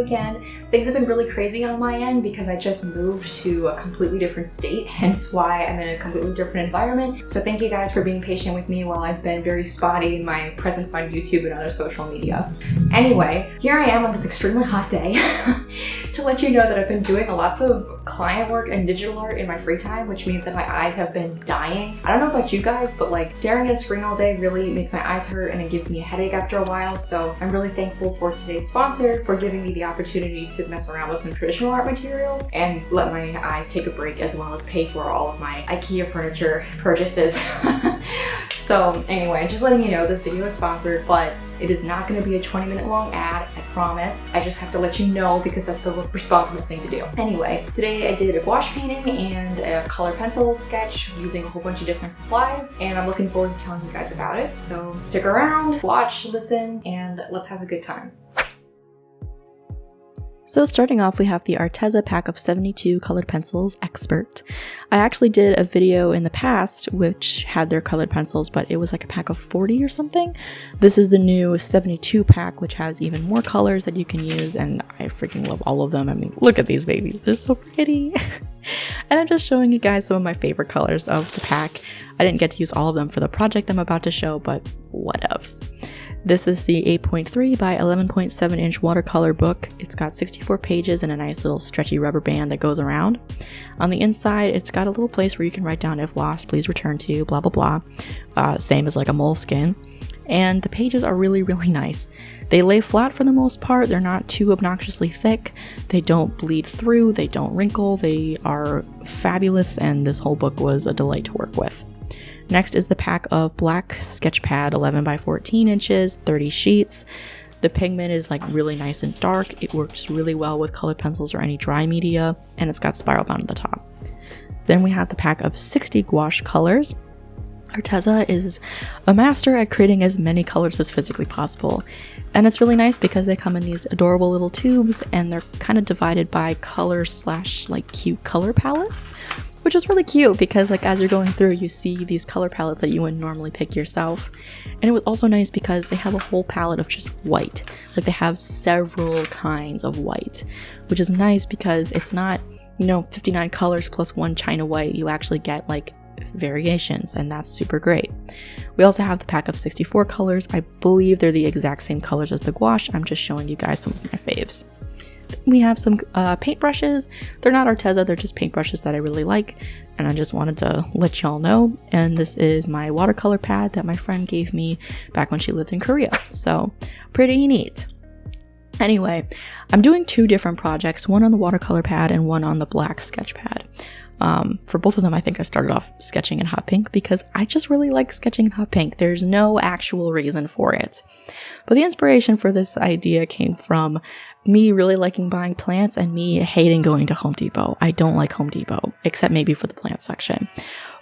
weekend. Things have been really crazy on my end because I just moved to a completely different state, hence why I'm in a completely different environment. So thank you guys for being patient with me while I've been very spotty in my presence on YouTube and other social media. Anyway, here I am on this extremely hot day to let you know that I've been doing lots of client work and digital art in my free time, which means that my eyes have been dying. I don't know about you guys, but like staring at a screen all day really makes my eyes hurt and it gives me a headache after a while. So I'm really thankful for today's sponsor for giving me the opportunity to mess around with some traditional art materials and let my eyes take a break, as well as pay for all of my IKEA furniture purchases. So anyway, just letting you know this video is sponsored, but it is not going to be a 20-minute long ad, I promise. I just have to let you know because that's the responsible thing to do. Anyway, today I did a gouache painting and a color pencil sketch using a whole bunch of different supplies, and I'm looking forward to telling you guys about it. So stick around, watch, listen, and let's have a good time. So starting off, we have the Artas pack of 72 colored pencils Expert. I actually did a video in the past which had their colored pencils, but it was like a pack of 40 or something. This is the new 72 pack, which has even more colors that you can use, and I freaking love all of them. I mean, look at these babies, they're so pretty. And I'm just showing you guys some of my favorite colors of the pack. I didn't get to use all of them for the project I'm about to show, but whatevs. This is the 8.3 by 11.7 inch watercolor book. It's got 64 pages and a nice little stretchy rubber band that goes around. On the inside, it's got a little place where you can write down "if lost, please return to," blah blah blah. Same as like a moleskin. And the pages are really nice. They lay flat for the most part. They're not too obnoxiously thick. They don't bleed through. They don't wrinkle. They are fabulous, and this whole book was a delight to work with. Next is the pack of black sketch pad, 11 by 14 inches, 30 sheets. The pigment is like really nice and dark. It works really well with colored pencils or any dry media, and it's got spiral bound at the top. Then we have the pack of 60 gouache colors. Artas is a master at creating as many colors as physically possible. And it's really nice because they come in these adorable little tubes, and they're kind of divided by color / like cute color palettes, which is really cute because like as you're going through, you see these color palettes that you wouldn't normally pick yourself. And it was also nice because they have a whole palette of just white. Like they have several kinds of white, which is nice because it's not, 59 colors plus one China white. You actually get like variations, and that's super great. We also have the pack of 64 colors. I believe they're the exact same colors as the gouache. I'm just showing you guys some of my faves. We have some paintbrushes. They're not Artas, they're just paintbrushes that I really like, and I just wanted to let y'all know. And this is my watercolor pad that my friend gave me back when she lived in Korea, so pretty neat. Anyway, I'm doing two different projects, one on the watercolor pad and one on the black sketch pad. For both of them, I think I started off sketching in hot pink because I just really like sketching in hot pink. There's no actual reason for it. But the inspiration for this idea came from me really liking buying plants and me hating going to Home Depot. I don't like Home Depot, except maybe for the plant section.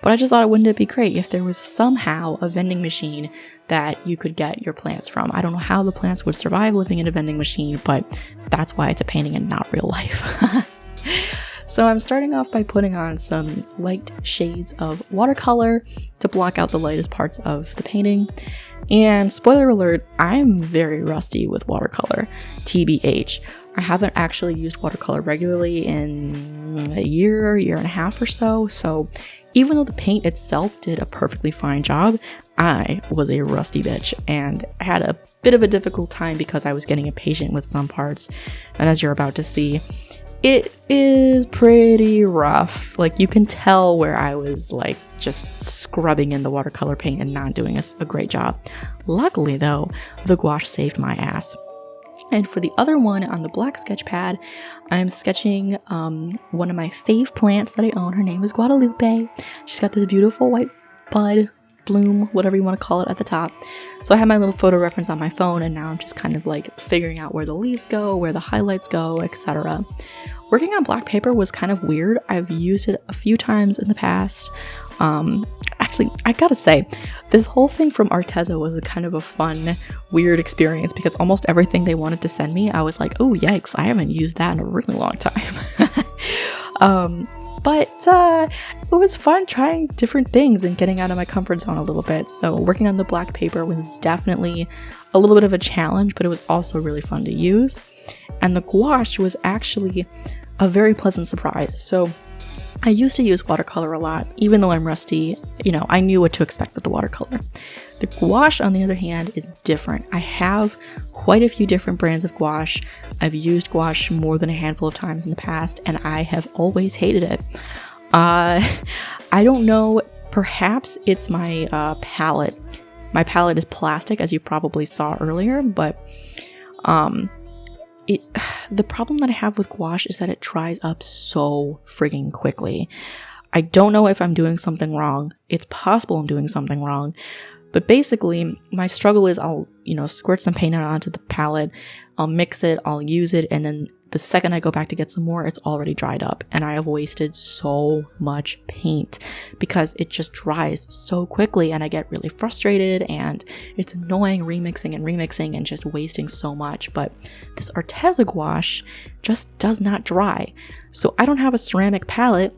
But I just thought, wouldn't it be great if there was somehow a vending machine that you could get your plants from? I don't know how the plants would survive living in a vending machine, but that's why it's a painting and not real life. So I'm starting off by putting on some light shades of watercolor to block out the lightest parts of the painting. And spoiler alert, I'm very rusty with watercolor, TBH. I haven't actually used watercolor regularly in a year and a half or so, so even though the paint itself did a perfectly fine job, I was a rusty bitch and had a bit of a difficult time because I was getting impatient with some parts. And as you're about to see, it is pretty rough. Like you can tell where I was like just scrubbing in the watercolor paint and not doing a great job. Luckily though, the gouache saved my ass. And for the other one on the black sketch pad, I'm sketching one of my fave plants that I own. Her name is Guadalupe. She's got this beautiful white bud, bloom, whatever you want to call it, at the top. So I have my little photo reference on my phone, and now I'm just kind of like figuring out where the leaves go, where the highlights go, etc. Working on black paper was kind of weird. I've used it a few times in the past. Actually, I gotta say, this whole thing from Artas was a kind of a fun, weird experience because almost everything they wanted to send me, I was like, oh yikes, I haven't used that in a really long time. But it was fun trying different things and getting out of my comfort zone a little bit. So working on the black paper was definitely a little bit of a challenge, but it was also really fun to use. And the gouache was actually a very pleasant surprise. So I used to use watercolor a lot. Even though I'm rusty, I knew what to expect with the watercolor. The gouache, on the other hand, is different. I have quite a few different brands of gouache. I've used gouache more than a handful of times in the past, and I have always hated it. I don't know, perhaps it's my palette. My palette is plastic, as you probably saw earlier, but the problem that I have with gouache is that it dries up so frigging quickly. I don't know if I'm doing something wrong. It's possible I'm doing something wrong. But basically, my struggle is I'll, squirt some paint out onto the palette, I'll mix it, I'll use it, and then the second I go back to get some more, it's already dried up. And I have wasted so much paint because it just dries so quickly, and I get really frustrated, and it's annoying remixing and just wasting so much. But this Arteza gouache just does not dry. So I don't have a ceramic palette,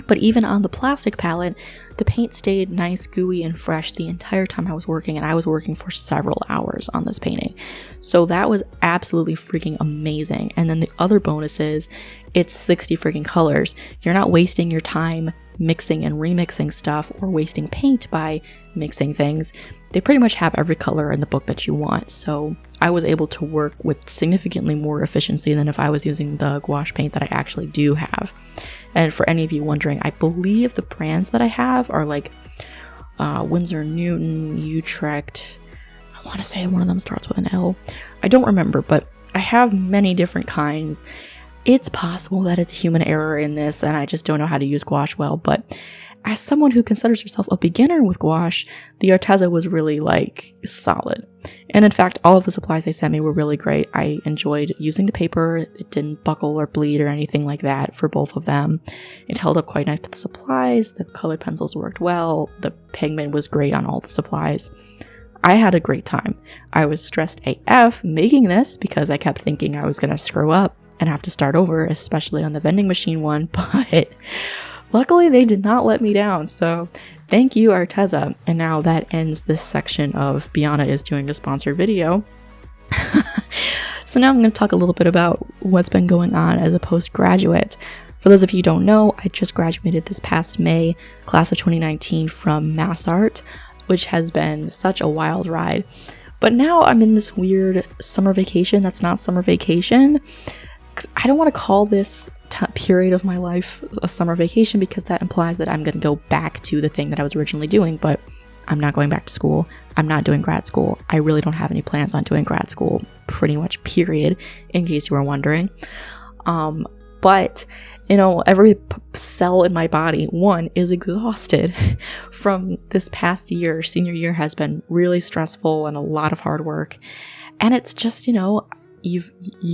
but even on the plastic palette, the paint stayed nice, gooey, and fresh the entire time I was working, and I was working for several hours on this painting. So that was absolutely freaking amazing. And then the other bonus is, it's 60 freaking colors. You're not wasting your time mixing and remixing stuff or wasting paint by mixing things. They pretty much have every color in the book that you want. So I was able to work with significantly more efficiency than if I was using the gouache paint that I actually do have. And for any of you wondering, I believe the brands that I have are like Winsor Newton, Utrecht. I want to say one of them starts with an L. I don't remember, but I have many different kinds. It's possible that it's human error in this, and I just don't know how to use gouache well, but as someone who considers herself a beginner with gouache, the Arteza was really solid. And in fact, all of the supplies they sent me were really great. I enjoyed using the paper. It didn't buckle or bleed or anything like that for both of them. It held up quite nice to the supplies. The colored pencils worked well. The pigment was great on all the supplies. I had a great time. I was stressed AF making this because I kept thinking I was going to screw up and have to start over, especially on the vending machine one, but luckily they did not let me down, so thank you, Arteza. And now that ends this section of Biana is doing a sponsored video. So now I'm going to talk a little bit about what's been going on as a postgraduate. For those of you who don't know, I just graduated this past May, class of 2019, from Mass Art, which has been such a wild ride. But now I'm in this weird summer vacation that's not summer vacation. I don't want to call this period of my life a summer vacation because that implies that I'm going to go back to the thing that I was originally doing, but I'm not going back to school. I'm not doing grad school. I really don't have any plans on doing grad school, pretty much, period, in case you were wondering. But, every cell in my body, one, is exhausted from this past year. Senior year has been really stressful and a lot of hard work. And it's just, you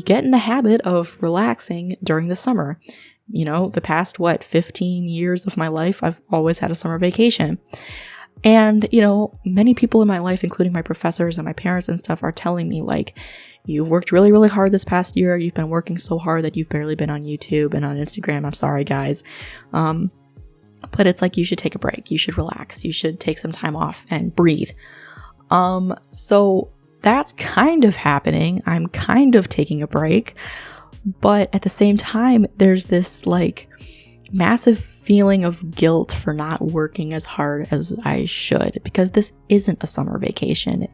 get in the habit of relaxing during the summer. The past, 15 years of my life, I've always had a summer vacation. And, many people in my life, including my professors and my parents and stuff, are telling me, you've worked really, really hard this past year. You've been working so hard that you've barely been on YouTube and on Instagram. I'm sorry, guys. But it's you should take a break. You should relax. You should take some time off and breathe. So that's kind of happening. I'm kind of taking a break, but at the same time, there's this massive feeling of guilt for not working as hard as I should, because this isn't a summer vacation.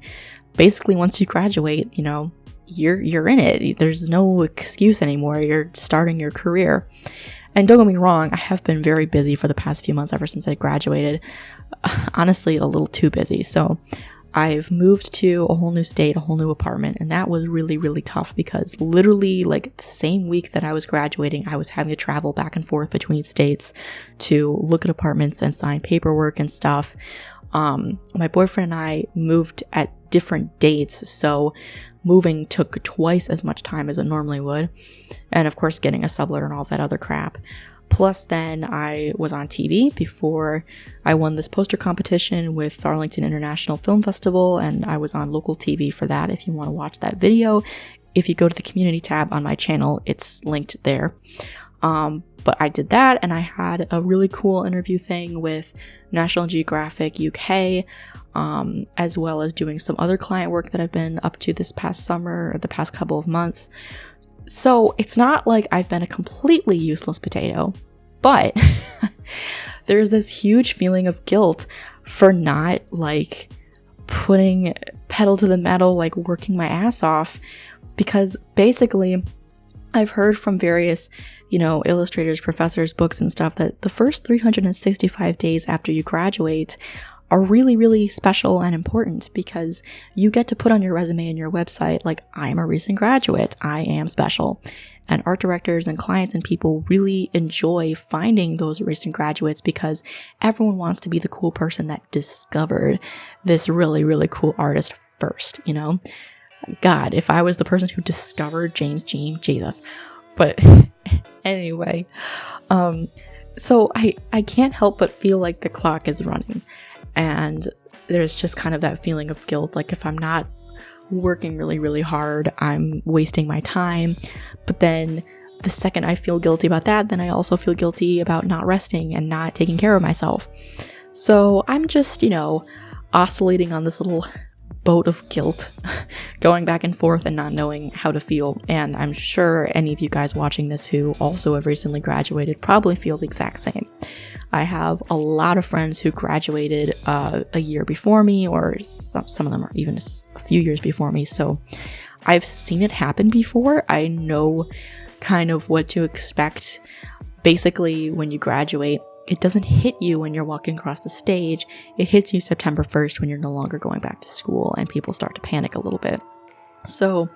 Basically, once you graduate, you're in it. There's no excuse anymore. You're starting your career. And don't get me wrong, I have been very busy for the past few months ever since I graduated. Honestly, a little too busy. So I've moved to a whole new state, a whole new apartment, and that was really, really tough because literally the same week that I was graduating, I was having to travel back and forth between states to look at apartments and sign paperwork and stuff. My boyfriend and I moved at different dates, so moving took twice as much time as it normally would. And of course, getting a sublet and all that other crap. Plus, then I was on TV before I won this poster competition with Arlington International Film Festival, and I was on local TV for that. If you want to watch that video, if you go to the community tab on my channel, it's linked there. But I did that, and I had a really cool interview thing with National Geographic UK, as well as doing some other client work that I've been up to this past summer, or the past couple of months. So it's not like I've been a completely useless potato, but there's this huge feeling of guilt for not like putting pedal to the metal, like working my ass off, because basically I've heard from various, illustrators, professors, books and stuff that the first 365 days after you graduate are really, really special and important because you get to put on your resume and your website, like, I'm a recent graduate, I am special. And art directors and clients and people really enjoy finding those recent graduates because everyone wants to be the cool person that discovered this really, really cool artist first, God, if I was the person who discovered James Jean, Jesus. But anyway, so I can't help but feel like the clock is running. And there's just kind of that feeling of guilt, like if I'm not working really, really hard, I'm wasting my time. But then the second I feel guilty about that, then I also feel guilty about not resting and not taking care of myself. So I'm just, oscillating on this little boat of guilt, going back and forth and not knowing how to feel. And I'm sure any of you guys watching this who also have recently graduated probably feel the exact same. I have a lot of friends who graduated a year before me, or some of them are even a few years before me. So I've seen it happen before. I know kind of what to expect. Basically, when you graduate, it doesn't hit you when you're walking across the stage. It hits you September 1st when you're no longer going back to school and people start to panic a little bit. So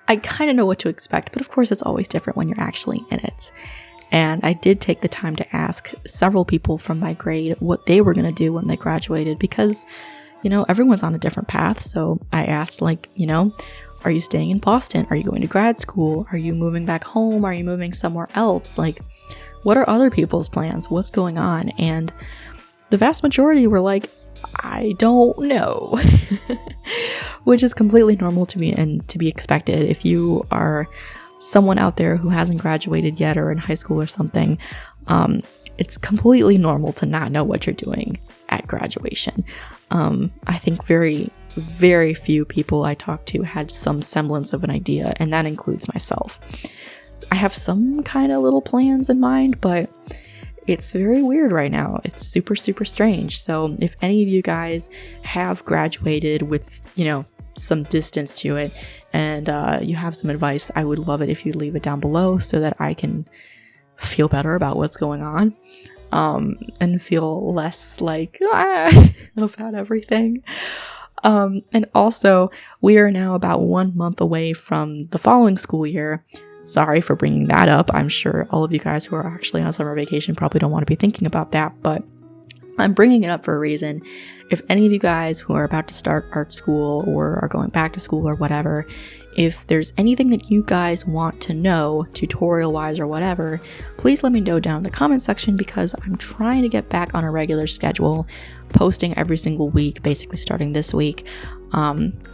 I kind of know what to expect, but of course it's always different when you're actually in it. And I did take the time to ask several people from my grade what they were going to do when they graduated because, everyone's on a different path. So I asked, are you staying in Boston? Are you going to grad school? Are you moving back home? Are you moving somewhere else? Like, what are other people's plans? What's going on? And the vast majority were like, I don't know, which is completely normal to me and to be expected. If you are someone out there who hasn't graduated yet or in high school or something, it's completely normal to not know what you're doing at graduation. I think very, very few people I talked to had some semblance of an idea, and that includes myself. I have some kind of little plans in mind, but it's very weird right now. It's super, super strange. So if any of you guys have graduated with, some distance to it, and you have some advice, I would love it if you leave it down below so that I can feel better about what's going on, and feel less like about everything. And also, we are now about 1 month away from the following school year. Sorry for bringing that up. I'm sure all of you guys who are actually on summer vacation probably don't want to be thinking about that, but I'm bringing it up for a reason. If any of you guys who are about to start art school or are going back to school or whatever, if there's anything that you guys want to know, tutorial-wise or whatever, please let me know down in the comment section because I'm trying to get back on a regular schedule, posting every single week, basically starting this week.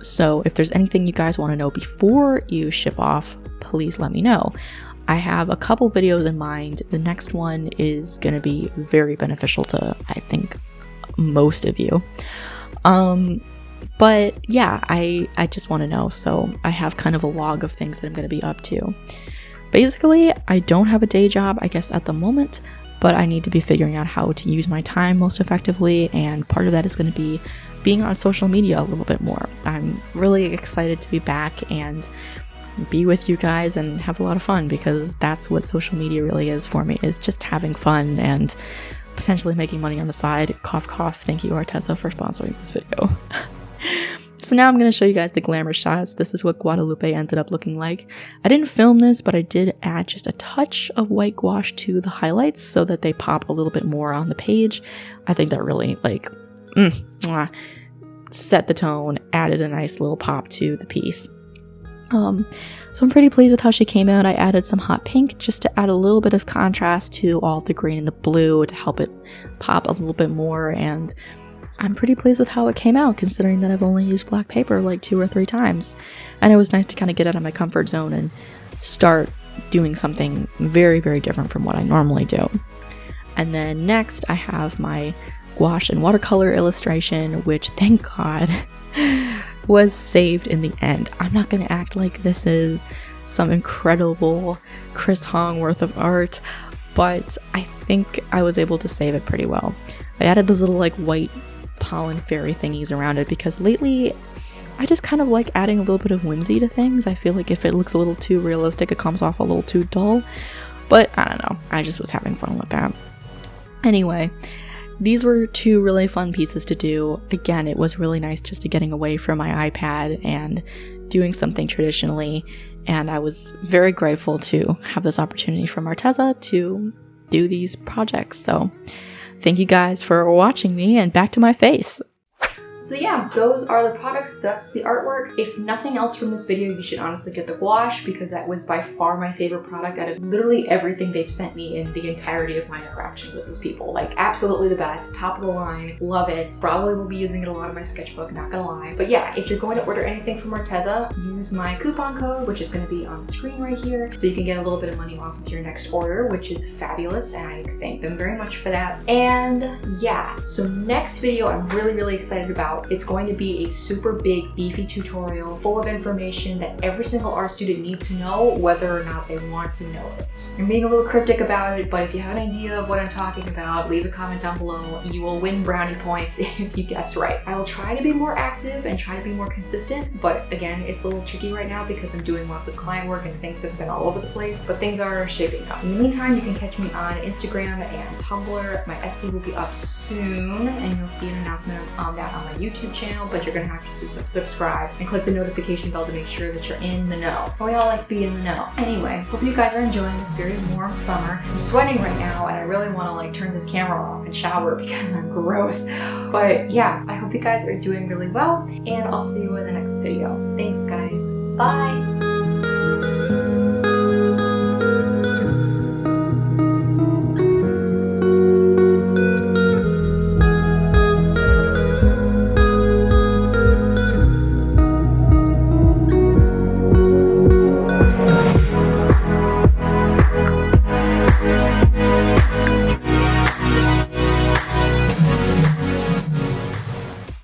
So if there's anything you guys want to know before you ship off, please let me know. I have a couple videos in mind. The next one is going to be very beneficial to, I think, most of you. But yeah, I just want to know. So I have kind of a log of things that I'm going to be up to. Basically, I don't have a day job, I guess, at the moment, but I need to be figuring out how to use my time most effectively. And part of that is going to be being on social media a little bit more. I'm really excited to be back and be with you guys and have a lot of fun because that's what social media really is for me, is just having fun and potentially making money on the side. Cough, cough. Thank you, Artas, for sponsoring this video. So now I'm going to show you guys the glamour shots. This is what Guadalupe ended up looking like. I didn't film this, but I did add just a touch of white gouache to the highlights so that they pop a little bit more on the page. I think that really set the tone, added a nice little pop to the piece. So I'm pretty pleased with how she came out. I added some hot pink just to add a little bit of contrast to all the green and the blue to help it pop a little bit more, and I'm pretty pleased with how it came out considering that I've only used black paper like 2 or 3 times. And it was nice to kind of get out of my comfort zone and start doing something very, very different from what I normally do. And then next I have my gouache and watercolor illustration, which thank God was saved in the end. I'm not going to act like this is some incredible Chris Hong worth of art, but I think I was able to save it pretty well. I added those little like white pollen fairy thingies around it because lately I just kind of like adding a little bit of whimsy to things. I feel like if it looks a little too realistic, it comes off a little too dull. But I don't know, I just was having fun with that. Anyway, these were 2 really fun pieces to do. Again, it was really nice just to getting away from my iPad and doing something traditionally. And I was very grateful to have this opportunity from Arteza to do these projects. So thank you guys for watching me, and back to my face. So yeah, those are the products, that's the artwork. If nothing else from this video, you should honestly get the gouache because that was by far my favorite product out of literally everything they've sent me in the entirety of my interaction with these people. Like absolutely the best, top of the line, love it. Probably will be using it a lot in my sketchbook, not gonna lie. But yeah, if you're going to order anything from Arteza, use my coupon code, which is gonna be on the screen right here, so you can get a little bit of money off of your next order, which is fabulous, and I thank them very much for that. And yeah, so next video I'm really excited about. It's going to be a super big, beefy tutorial full of information that every single art student needs to know, whether or not they want to know it. I'm being a little cryptic about it, but if you have an idea of what I'm talking about, leave a comment down below. You will win brownie points if you guess right. I will try to be more active and try to be more consistent, but again, it's a little tricky right now because I'm doing lots of client work and things have been all over the place, but things are shaping up. In the meantime, you can catch me on Instagram and Tumblr. My Etsy will be up soon, and you'll see an announcement on that on my YouTube channel, but you're gonna have to subscribe and click the notification bell to make sure that you're in the know. We all like to be in the know. Anyway, hope you guys are enjoying this very warm summer. I'm sweating right now and I really want to like turn this camera off and shower because I'm gross. But yeah, I hope you guys are doing really well, and I'll see you in the next video. Thanks guys. Bye!